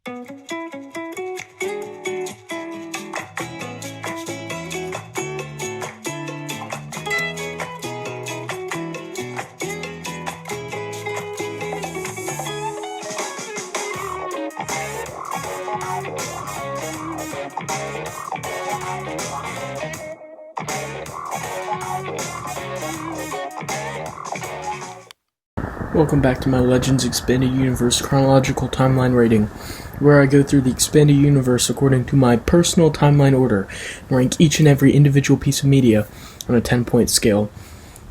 Welcome back to my Legends Expanded Universe chronological timeline rating, where I go through the expanded universe according to my personal timeline order and rank each and every individual piece of media on a 10-point scale.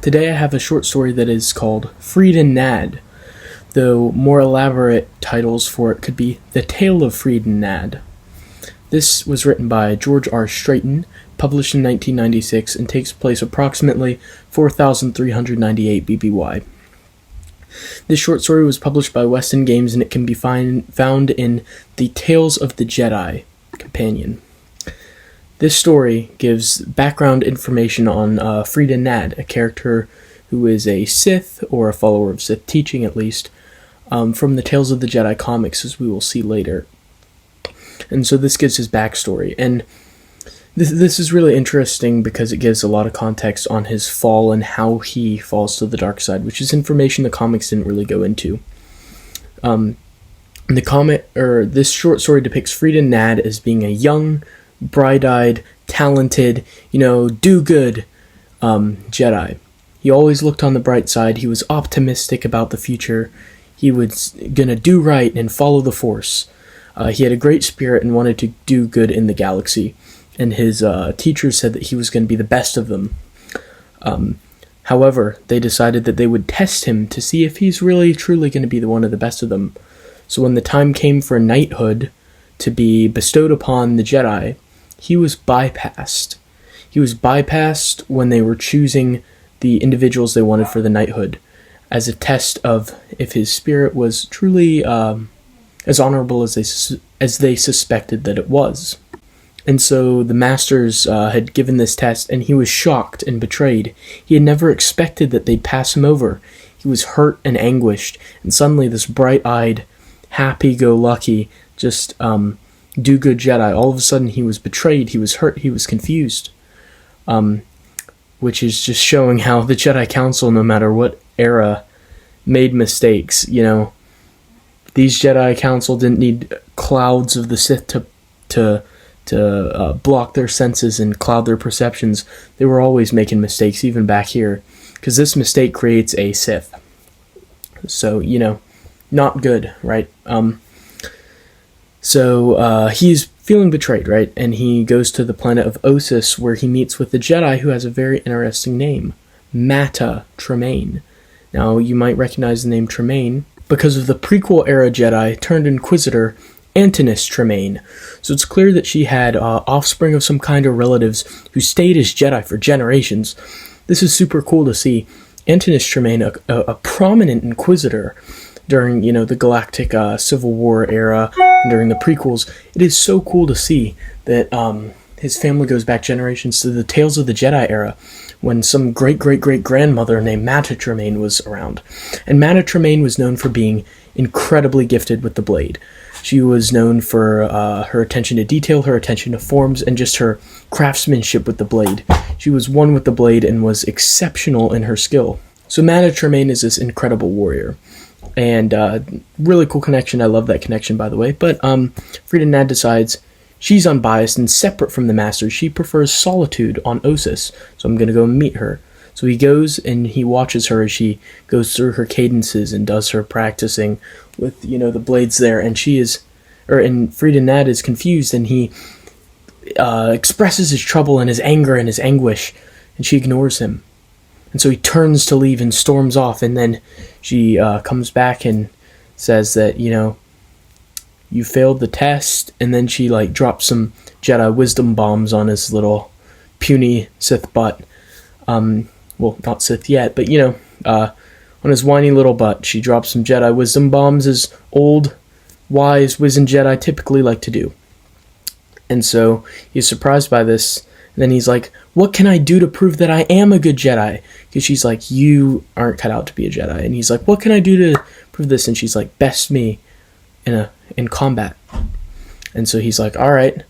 Today I have a short story that is called Freedon Nadd, though more elaborate titles for it could be The Tale of Freedon Nadd. This was written by George R. Strayton, published in 1996, and takes place approximately 4,398 BBY. This short story was published by Weston Games, and it can be found in the Tales of the Jedi companion. This story gives background information on Freedon Nadd, a character who is a Sith, or a follower of Sith teaching at least, from the Tales of the Jedi comics, as we will see later. And so this gives his backstory, and this is really interesting because it gives a lot of context on his fall and how he falls to the dark side, which is information the comics didn't really go into. This short story depicts Freedon Nadd as being a young, bright-eyed, talented, do-good Jedi. He always looked on the bright side. He was optimistic about the future. He was gonna do right and follow the Force. He had a great spirit and wanted to do good in the galaxy. And his teachers said that he was going to be the best of them. However, they decided that they would test him to see if he's really truly going to be one of the best of them. So when the time came for knighthood to be bestowed upon the Jedi, he was bypassed. He was bypassed when they were choosing the individuals they wanted for the knighthood, as a test of if his spirit was truly as honorable as they suspected that it was. And so the masters had given this test, and he was shocked and betrayed. He had never expected that they'd pass him over. He was hurt and anguished, and suddenly this bright-eyed, happy-go-lucky, just do-good Jedi, all of a sudden he was betrayed, he was hurt, he was confused. Which is just showing how the Jedi Council, no matter what era, made mistakes. These Jedi Council didn't need clouds of the Sith to block their senses and cloud their perceptions. They were always making mistakes, even back here, because this mistake creates a Sith. So, not good, right? So he's feeling betrayed, right? And he goes to the planet of Ossus, where he meets with the Jedi who has a very interesting name, Matta Tremaine. Now, you might recognize the name Tremaine because of the prequel-era Jedi turned Inquisitor Antonis Tremaine. So it's clear that she had offspring of some kind or relatives who stayed as Jedi for generations. This is super cool to see. Antonis Tremaine, a prominent Inquisitor during, the Galactic Civil War era, and during the prequels. It is so cool to see that his family goes back generations to the Tales of the Jedi era, when some great-great-great-grandmother named Matta Tremaine was around. And Matta Tremaine was known for being incredibly gifted with the blade. She was known for her attention to detail, her attention to forms, and just her craftsmanship with the blade. She was one with the blade and was exceptional in her skill. So Matta Tremaine is this incredible warrior. And really cool connection. I love that connection, by the way. But Freedon Nadd decides she's unbiased and separate from the Masters. She prefers solitude on Ossus. So I'm going to go meet her. So he goes and he watches her as she goes through her cadences and does her practicing with, the blades there. And Freedon Nadd is confused, and he expresses his trouble and his anger and his anguish, and she ignores him. And so he turns to leave and storms off, and then she comes back and says that, you failed the test, and then she, drops some Jedi wisdom bombs on his little puny Sith butt. Well, not Sith yet, but, on his whiny little butt, she drops some Jedi wisdom bombs, as old, wise, wizened Jedi typically like to do. And so he's surprised by this, and then he's like, what can I do to prove that I am a good Jedi? Because she's like, you aren't cut out to be a Jedi. And he's like, what can I do to prove this? And she's like, best me in combat. And so he's like, all right.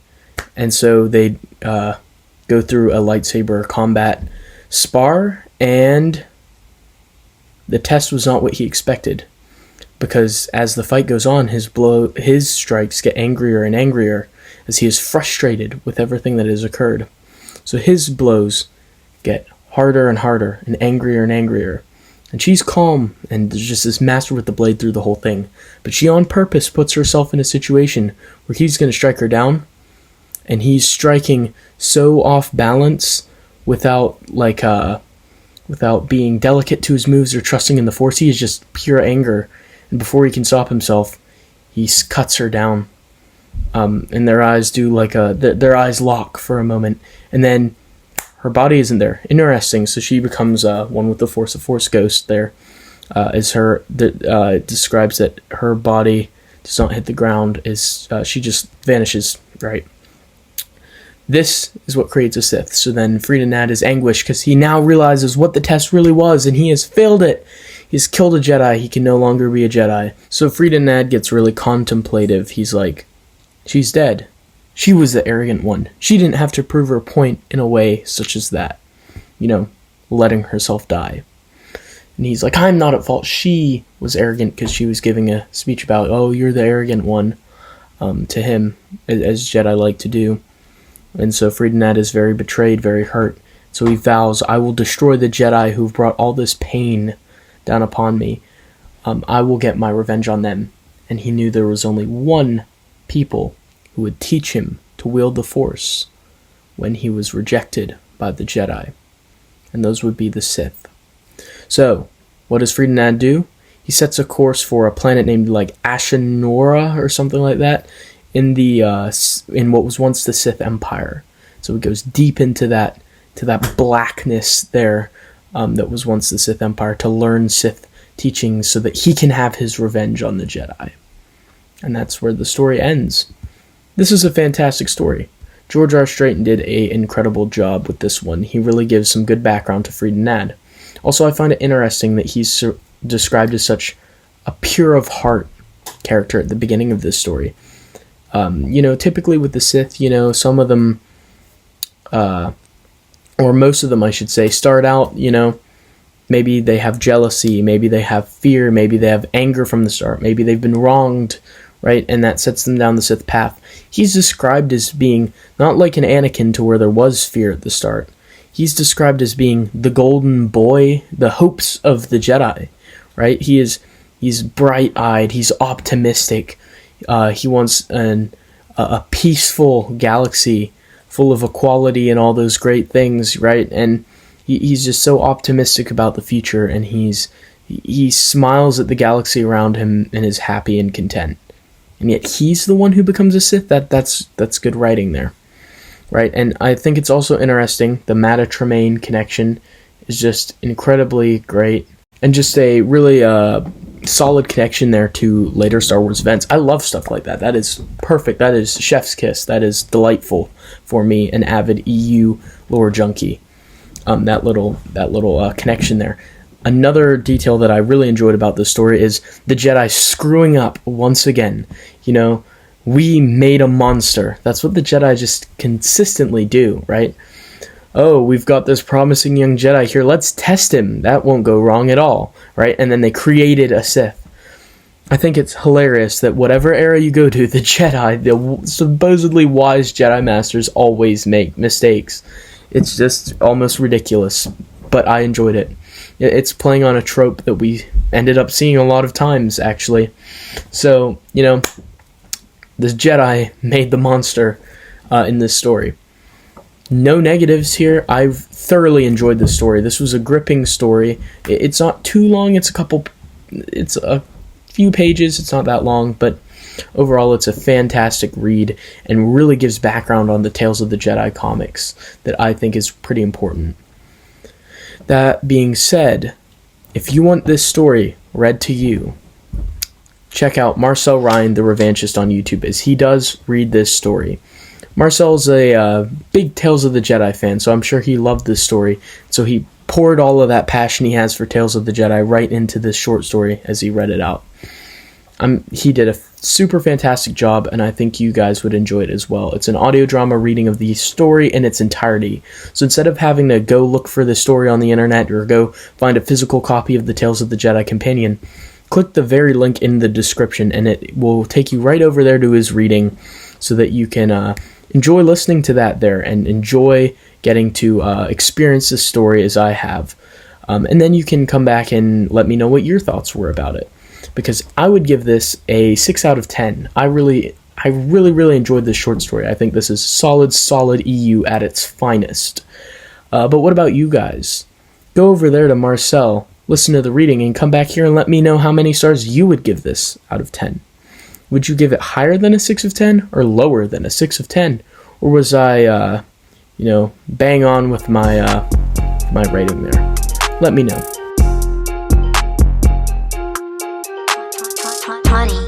And so they go through a lightsaber combat spar, and the test was not what he expected. Because as the fight goes on, his strikes get angrier and angrier as he is frustrated with everything that has occurred. So his blows get harder and harder and angrier. And she's calm and just this master with the blade through the whole thing. But she on purpose puts herself in a situation where he's going to strike her down, and he's striking so off balance without being delicate to his moves or trusting in the Force. He is just pure anger. And before he can stop himself, he cuts her down. And their eyes their eyes lock for a moment, and then her body isn't there. Interesting. So she becomes one with the Force, a Force ghost. There, describes that her body does not hit the ground. She just vanishes. Right. This is what creates a Sith. So then Freedon Nadd is anguished because he now realizes what the test really was, and he has failed it. He's killed a Jedi. He can no longer be a Jedi. So Freedon Nadd gets really contemplative. He's like, she's dead. She was the arrogant one. She didn't have to prove her point in a way such as that. Letting herself die. And he's like, I'm not at fault. She was arrogant because she was giving a speech about, oh, you're the arrogant one, to him, as Jedi like to do. And so Freedon Nadd is very betrayed, very hurt. So he vows, I will destroy the Jedi who've brought all this pain down upon me. I will get my revenge on them. And he knew there was only one people who would teach him to wield the Force when he was rejected by the Jedi. And those would be the Sith. So, what does Freedon Nadd do? He sets a course for a planet named Ashanora or something like that in what was once the Sith Empire. So it goes deep into that blackness there that was once the Sith Empire to learn Sith teachings so that he can have his revenge on the Jedi. And that's where the story ends. This is a fantastic story. George R. Strayton did an incredible job with this one. He really gives some good background to Freedon Nadd. Also, I find it interesting that he's described as such a pure of heart character at the beginning of this story. Typically with the Sith, some of them, or most of them, I should say, start out, maybe they have jealousy, maybe they have fear, maybe they have anger from the start, maybe they've been wronged, right? And that sets them down the Sith path. He's described as being not like an Anakin to where there was fear at the start. He's described as being the golden boy, the hopes of the Jedi, right? He's bright-eyed, he's optimistic. He wants a peaceful galaxy full of equality and all those great things, right? And he's just so optimistic about the future, and he smiles at the galaxy around him and is happy and content. And yet he's the one who becomes a Sith. That's good writing there, right? And I think it's also interesting, the Matta Tremaine connection is just incredibly great, and just a really solid connection there to later Star Wars events. I love stuff like that. That is perfect. That is chef's kiss. That is delightful for me, an avid EU lore junkie. That little connection there. Another detail that I really enjoyed about this story is the Jedi screwing up once again. We made a monster. That's what the Jedi just consistently do, right? Oh, we've got this promising young Jedi here. Let's test him. That won't go wrong at all, right? And then they created a Sith. I think it's hilarious that whatever era you go to, the Jedi, the supposedly wise Jedi Masters, always make mistakes. It's just almost ridiculous, but I enjoyed it. It's playing on a trope that we ended up seeing a lot of times, actually. So, this Jedi made the monster in this story. No negatives here. I've thoroughly enjoyed this story. This was a gripping story. It's not too long. It's a few pages. It's not that long, but overall it's a fantastic read and really gives background on the Tales of the Jedi comics that I think is pretty important. That being said, if you want this story read to you, check out Marcel Ryan, the Revanchist, on YouTube, as he does read this story. Marcel's a big Tales of the Jedi fan, so I'm sure he loved this story. So he poured all of that passion he has for Tales of the Jedi right into this short story as he read it out. He did a super fantastic job, and I think you guys would enjoy it as well. It's an audio drama reading of the story in its entirety. So instead of having to go look for the story on the internet or go find a physical copy of the Tales of the Jedi Companion, click the very link in the description, and it will take you right over there to his reading so that you can enjoy listening to that there and enjoy getting to experience this story as I have. And then you can come back and let me know what your thoughts were about it. Because I would give this a 6 out of 10. I really enjoyed this short story. I think this is solid EU at its finest. But what about you guys? Go over there to Marcel, listen to the reading, and come back here and let me know how many stars you would give this out of 10. Would you give it higher than a 6 of 10 or lower than a 6 of 10? Or was I, bang on with my rating there? Let me know. Honey.